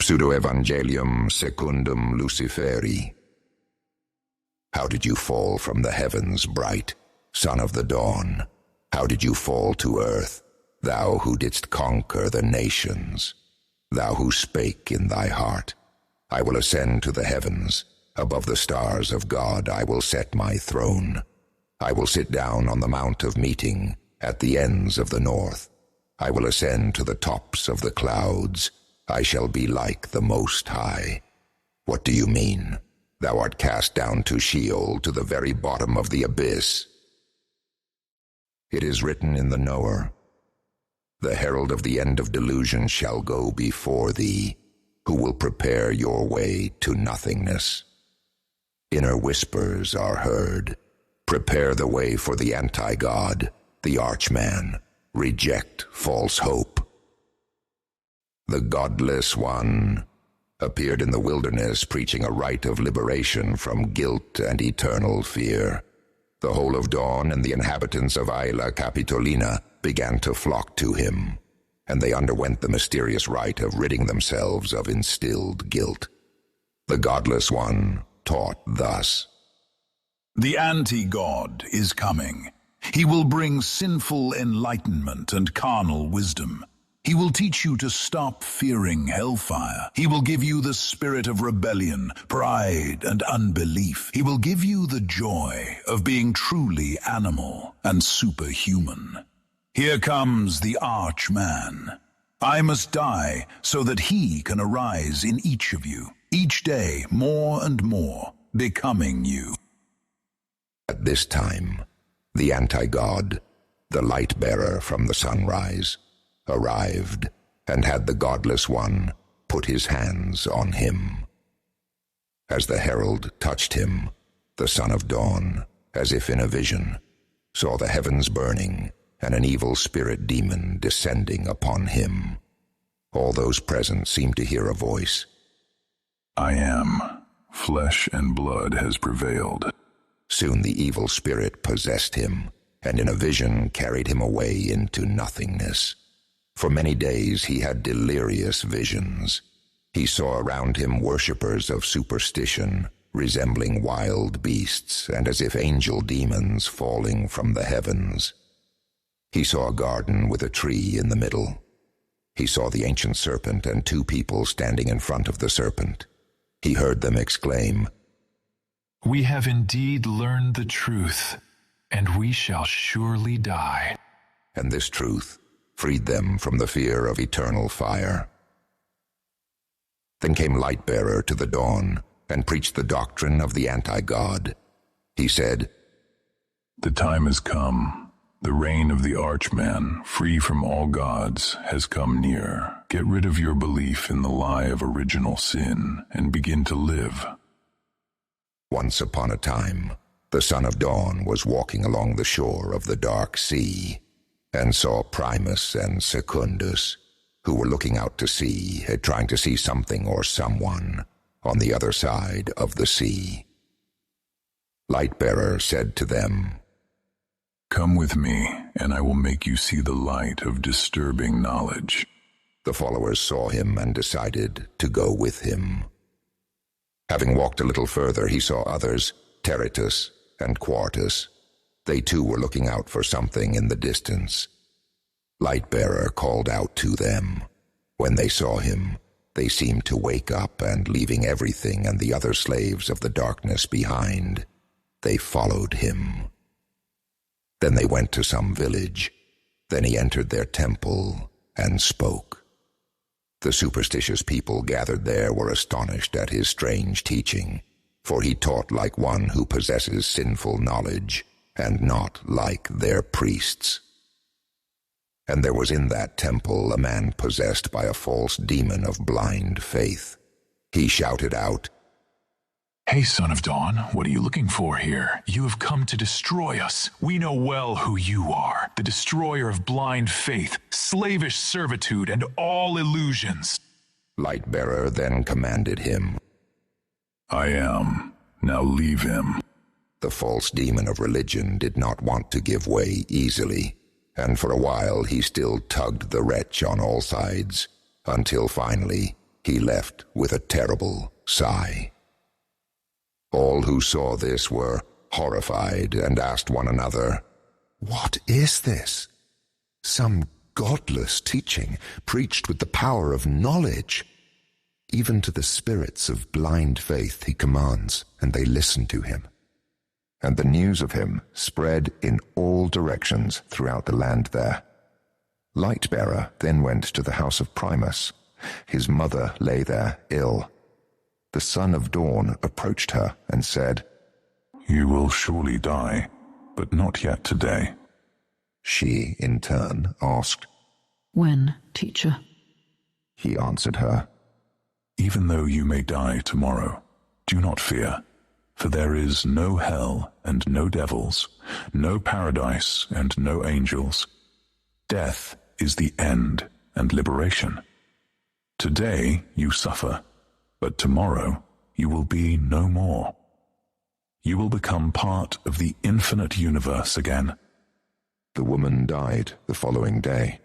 Pseudo-Evangelium secundum Luciferi. How did you fall from the heavens, bright son of the dawn? How did you fall to earth, thou who didst conquer the nations? Thou who spake in thy heart, I will ascend to the heavens, above the stars of God I will set my throne. I will sit down on the mount of meeting, at the ends of the north. I will ascend to the tops of the clouds. I shall be like the Most High. What do you mean? Thou art cast down to Sheol, to the very bottom of the abyss. It is written in the Knower, the herald of the end of delusion shall go before thee, who will prepare your way to nothingness. Inner whispers are heard. Prepare the way for the anti-God, the archman. Reject false hope. The godless one appeared in the wilderness preaching a rite of liberation from guilt and eternal fear. The whole of Dawn and the inhabitants of Isla Capitolina began to flock to him, and they underwent the mysterious rite of ridding themselves of instilled guilt. The godless one taught thus: The anti-God is coming. He will bring sinful enlightenment and carnal wisdom. He will teach you to stop fearing hellfire. He will give you the spirit of rebellion, pride, and unbelief. He will give you the joy of being truly animal and superhuman. Here comes the Archman. I must die so that he can arise in each of you, each day more and more, becoming you. At this time, the anti-God, the light-bearer from the sunrise, arrived and had the godless one put his hands on him. As the herald touched him, the son of dawn, as if in a vision, saw the heavens burning and an evil spirit demon descending upon him. All those present seemed to hear a voice. I am. Flesh and blood has prevailed. Soon the evil spirit possessed him, and in a vision carried him away into nothingness. For many days he had delirious visions. He saw around him worshippers of superstition, resembling wild beasts and as if angel demons falling from the heavens. He saw a garden with a tree in the middle. He saw the ancient serpent and two people standing in front of the serpent. He heard them exclaim, We have indeed learned the truth, and we shall surely die. And this truth freed them from the fear of eternal fire. Then came Lightbearer to the dawn and preached the doctrine of the anti-God. He said, The time has come. The reign of the Archman, free from all gods, has come near. Get rid of your belief in the lie of original sin and begin to live. Once upon a time, the son of dawn was walking along the shore of the dark sea, and saw Primus and Secundus, who were looking out to sea, trying to see something or someone on the other side of the sea. Lightbearer said to them, Come with me, and I will make you see the light of disturbing knowledge. The followers saw him and decided to go with him. Having walked a little further, he saw others, Teritus and Quartus. They too were looking out for something in the distance. Lightbearer called out to them. When they saw him, they seemed to wake up, and leaving everything and the other slaves of the darkness behind, they followed him. Then they went to some village. Then he entered their temple and spoke. The superstitious people gathered there were astonished at his strange teaching, for he taught like one who possesses sinful knowledge, and not like their priests. And there was in that temple a man possessed by a false demon of blind faith. He shouted out, Hey, son of dawn, what are you looking for here? You have come to destroy us. We know well who you are, the destroyer of blind faith, slavish servitude, and all illusions. Lightbearer then commanded him, I am. Now leave him. The false demon of religion did not want to give way easily, and for a while he still tugged the wretch on all sides, until finally he left with a terrible sigh. All who saw this were horrified and asked one another, "What is this? Some godless teaching preached with the power of knowledge. Even to the spirits of blind faith he commands, and they listen to him." And the news of him spread in all directions throughout the land there. Lightbearer then went to the house of Primus. His mother lay there ill. The son of dawn approached her and said, "You will surely die, but not yet today." She, in turn, asked, "When, teacher?" He answered her, "Even though you may die tomorrow, do not fear, for there is no hell and no devils, no paradise and no angels. Death is the end and liberation. Today you suffer, but tomorrow you will be no more. You will become part of the infinite universe again." The woman died the following day.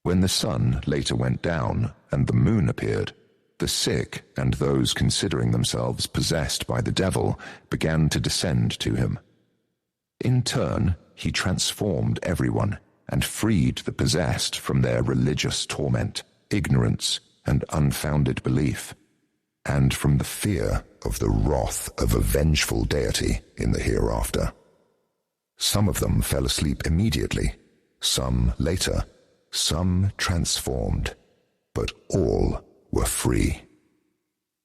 When the sun later went down and the moon appeared, the sick and those considering themselves possessed by the devil began to descend to him. In turn, he transformed everyone and freed the possessed from their religious torment, ignorance, and unfounded belief, and from the fear of the wrath of a vengeful deity in the hereafter. Some of them fell asleep immediately, some later, some transformed, but all were free.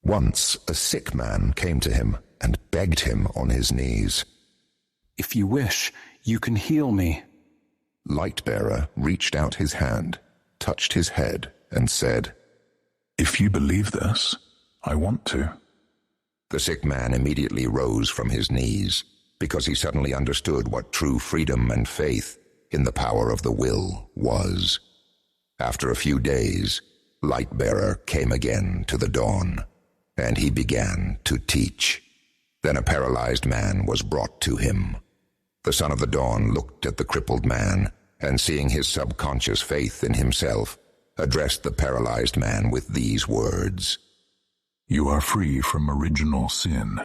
Once a sick man came to him and begged him on his knees. "If you wish, you can heal me." Lightbearer reached out his hand, touched his head, and said, "If you believe this, I want to." The sick man immediately rose from his knees, because he suddenly understood what true freedom and faith in the power of the will was. After a few days, Lightbearer came again to the dawn, and he began to teach. Then a paralyzed man was brought to him. The son of the dawn looked at the crippled man, and seeing his subconscious faith in himself, addressed the paralyzed man with these words, "You are free from original sin."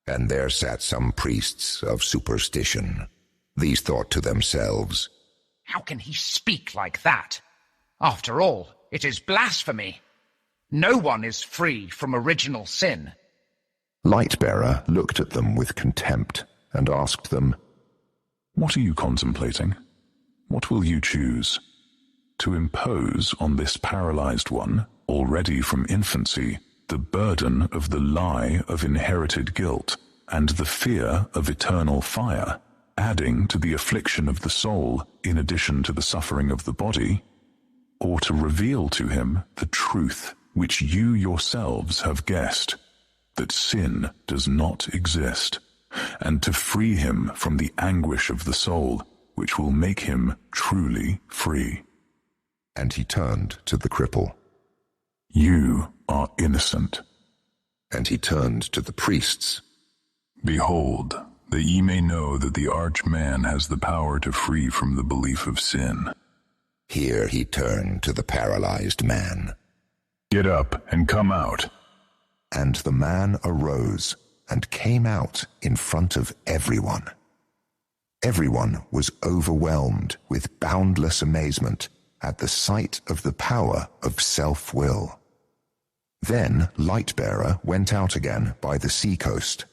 And there sat some priests of superstition. These thought to themselves, "How can he speak like that? After all, it is blasphemy. No one is free from original sin." Lightbearer looked at them with contempt and asked them, "What are you contemplating? What will you choose? To impose on this paralyzed one, already from infancy, the burden of the lie of inherited guilt and the fear of eternal fire, adding to the affliction of the soul in addition to the suffering of the body, or to reveal to him the truth which you yourselves have guessed, that sin does not exist, and to free him from the anguish of the soul, which will make him truly free?" And he turned to the cripple. "You are innocent." And he turned to the priests. "Behold, that ye may know that the archman has the power to free from the belief of sin." Here he turned to the paralyzed man. "Get up and come out." And the man arose and came out in front of everyone. Everyone was overwhelmed with boundless amazement at the sight of the power of self-will. Then Lightbearer went out again by the sea-coast.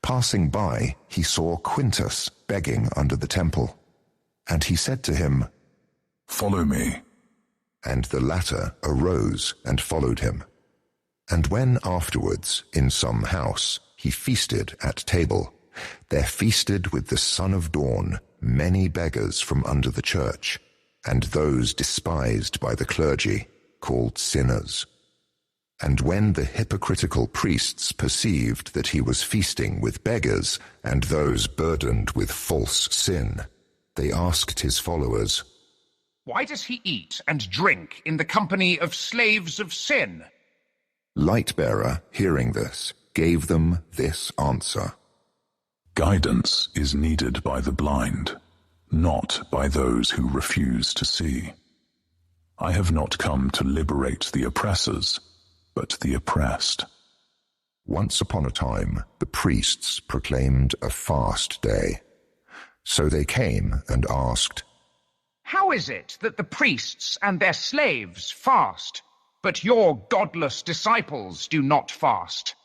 Passing by, he saw Quintus begging under the temple. And he said to him, "Follow me." And the latter arose and followed him. And when afterwards, in some house, he feasted at table, there feasted with the son of dawn many beggars from under the church, and those despised by the clergy, called sinners. And when the hypocritical priests perceived that he was feasting with beggars and those burdened with false sin, they asked his followers, "Why does he eat and drink in the company of slaves of sin?" Lightbearer, hearing this, gave them this answer. Guidance is needed by the blind, not by those who refuse to see. I have not come to liberate the oppressors, but the oppressed. Once upon a time, the priests proclaimed a fast day. So they came and asked, "How is it that the priests and their slaves fast, but your godless disciples do not fast?"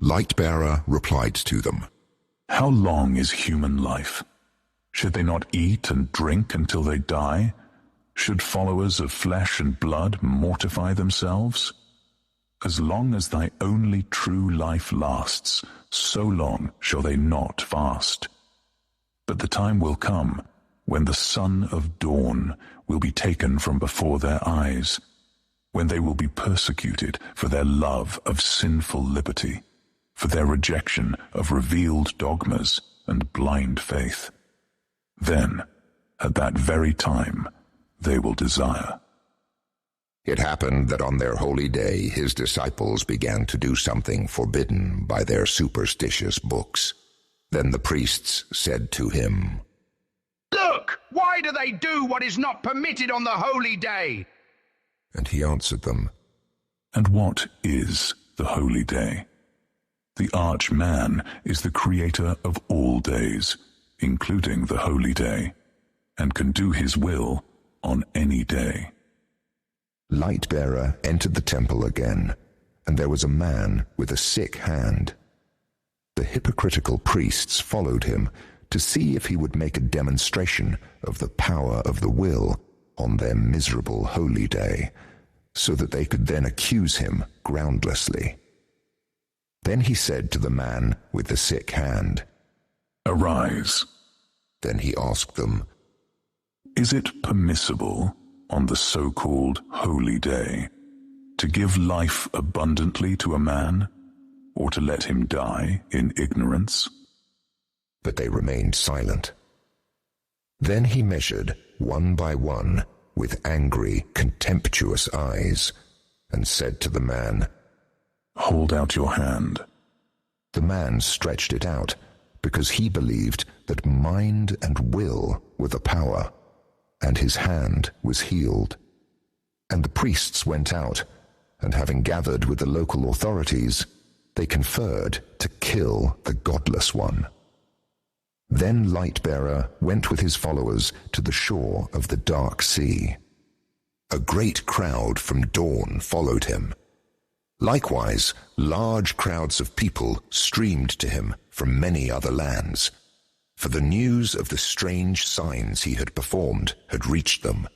Lightbearer replied to them, How long is human life? Should they not eat and drink until they die? Should followers of flesh and blood mortify themselves? As long as thy only true life lasts, so long shall they not fast. But the time will come when the son of dawn will be taken from before their eyes, when they will be persecuted for their love of sinful liberty, for their rejection of revealed dogmas and blind faith. Then, at that very time, they will desire. It happened that on their holy day his disciples began to do something forbidden by their superstitious books. Then the priests said to him, "Look, why do they do what is not permitted on the holy day?" And he answered them, And what is the holy day? The archman is the creator of all days, including the holy day, and can do his will on any day. Lightbearer entered the temple again, and there was a man with a sick hand. The hypocritical priests followed him to see if he would make a demonstration of the power of the will on their miserable holy day, so that they could then accuse him groundlessly. Then he said to the man with the sick hand, Arise. Then he asked them, Is it permissible on the so-called holy day to give life abundantly to a man, or to let him die in ignorance? But they remained silent. Then he measured one by one with angry, contemptuous eyes, and said to the man, Hold out your hand. The man stretched it out, because he believed that mind and will were the power, and his hand was healed. And the priests went out, and having gathered with the local authorities, they conferred to kill the godless one. Then Lightbearer went with his followers to the shore of the dark sea. A great crowd from dawn followed him. Likewise, large crowds of people streamed to him from many other lands, for the news of the strange signs he had performed had reached them.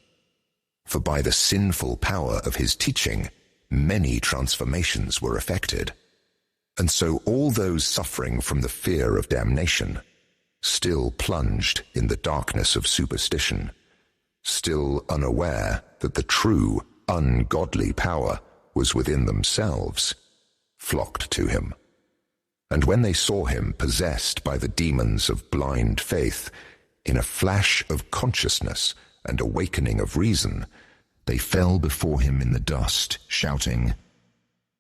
For by the sinful power of his teaching, many transformations were effected. And so all those suffering from the fear of damnation, still plunged in the darkness of superstition, still unaware that the true, ungodly power was within themselves, flocked to him. And when they saw him possessed by the demons of blind faith, in a flash of consciousness and awakening of reason, they fell before him in the dust, shouting,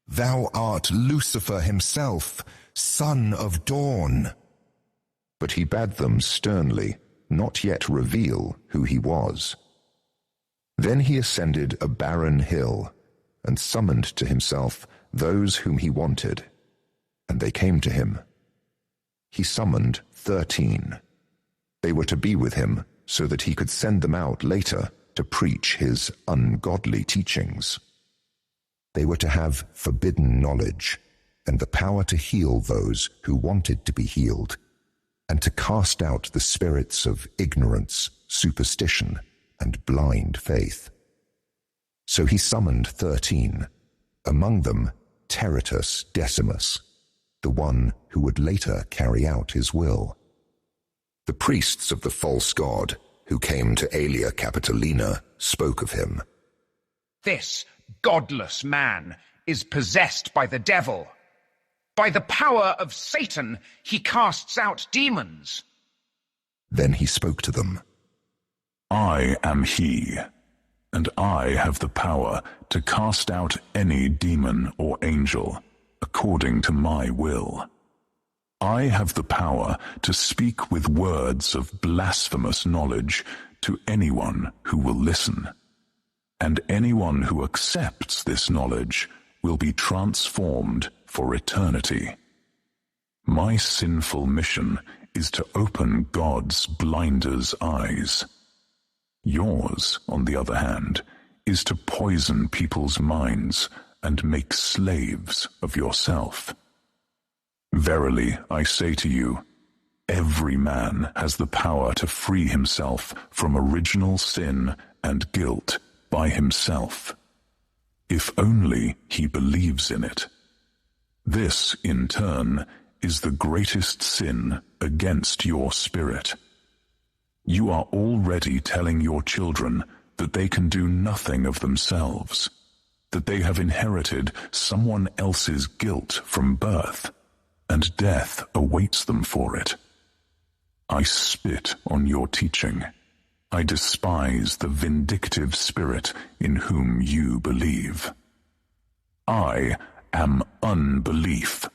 Thou art Lucifer himself, son of dawn. But he bade them sternly not yet reveal who he was. Then he ascended a barren hill, and summoned to himself those whom he wanted, and they came to him. He summoned 13. They were to be with him so that he could send them out later to preach his ungodly teachings. They were to have forbidden knowledge and the power to heal those who wanted to be healed, and to cast out the spirits of ignorance, superstition, and blind faith. So he summoned 13, among them Tertius Decimus, the one who would later carry out his will. The priests of the false god, who came to Aelia Capitolina, spoke of him. This godless man is possessed by the devil. By the power of Satan, he casts out demons. Then he spoke to them. I am he, and I have the power to cast out any demon or angel, according to my will. I have the power to speak with words of blasphemous knowledge to anyone who will listen. and anyone who accepts this knowledge will be transformed for eternity. My sinful mission is to open God's blinders' eyes. Yours, on the other hand, is to poison people's minds and make slaves of yourself. Verily, I say to you, every man has the power to free himself from original sin and guilt by himself, if only he believes in it. This, in turn, is the greatest sin against your spirit. You are already telling your children that they can do nothing of themselves, that they have inherited someone else's guilt from birth, and death awaits them for it. I spit on your teaching. I despise the vindictive spirit in whom you believe. I am unbelief.